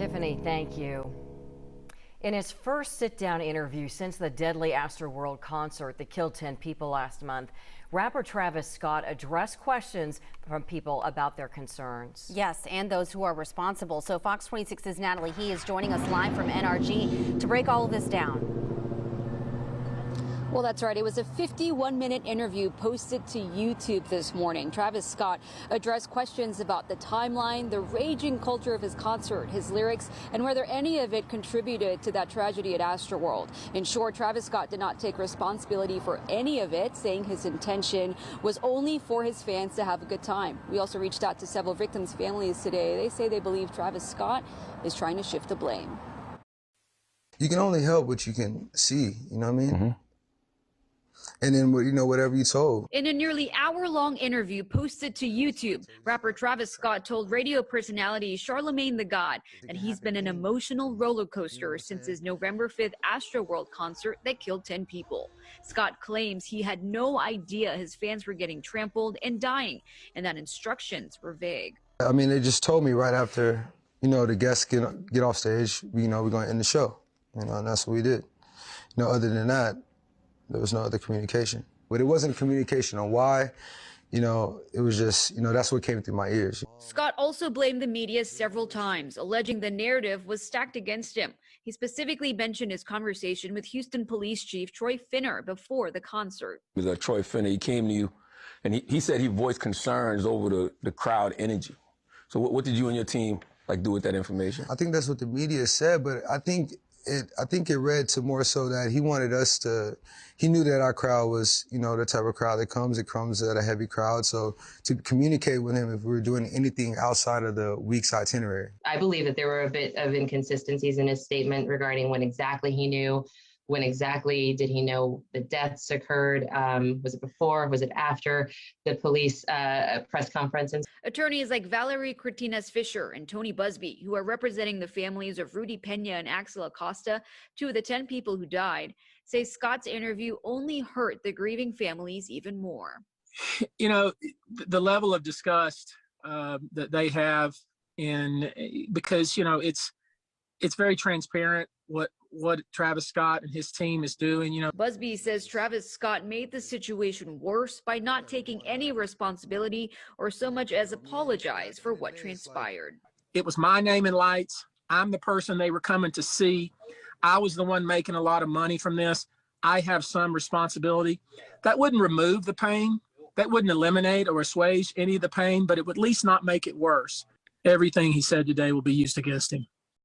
Tiffany, thank you. In his first sit-down interview since the deadly Astroworld concert that killed 10 people last month, rapper Travis Scott addressed questions from people about their concerns. Yes, and those who are responsible. So Fox 26's Natalie Hee is joining us live from NRG to break all of this down. Well, that's right. It was a 51-minute interview posted to YouTube this morning. Travis Scott addressed questions about the timeline, the raging culture of his concert, his lyrics, and whether any of it contributed to that tragedy at Astroworld. In short, Travis Scott did not take responsibility for any of it, saying his intention was only for his fans to have a good time. We also reached out to several victims' families today. They say they believe Travis Scott is trying to shift the blame. You can only help what you can see, you know what I mean? Mm-hmm. And then, you know, whatever you told. In a nearly hour-long interview posted to YouTube, rapper Travis Scott told radio personality Charlamagne the God that he's been an emotional roller coaster since his November 5th Astroworld concert that killed 10 people. Scott claims he had no idea his fans were getting trampled and dying, and that instructions were vague. I mean, they just told me right after, you know, the guests get off stage, you know, we're going to end the show. You know, and that's what we did. You know, other than that, there was no other communication. But it wasn't communication on why, you know, it was just, you know, that's what came through my ears. Scott also blamed the media several times, alleging the narrative was stacked against him. He specifically mentioned his conversation with Houston Police Chief Troy Finner before the concert. Troy Finner, he came to you and he said he voiced concerns over the crowd energy. So what did you and your team do with that information? I think that's what the media said, but I think it read to more so that he wanted us to, he knew that our crowd was, you know, the type of crowd that comes at a heavy crowd. So to communicate with him if we were doing anything outside of the week's itinerary. I believe that there were a bit of inconsistencies in his statement regarding when exactly he knew, when exactly did he know the deaths occurred? Was it before? Was it after the police press conference? Attorneys like Valerie Cortinas-Fisher and Tony Busby, who are representing the families of Rudy Pena and Axel Acosta, two of the 10 people who died, say Scott's interview only hurt the grieving families even more. You know, the level of disgust that they have, because, you know, it's very transparent what Travis Scott and his team is doing, you know. Busby says Travis Scott made the situation worse by not taking any responsibility or so much as apologize for what transpired. It was my name in lights. I'm the person they were coming to see. I was the one making a lot of money from this. I have some responsibility. That wouldn't remove the pain. That wouldn't eliminate or assuage any of the pain, but it would at least not make it worse. Everything he said today will be used against him.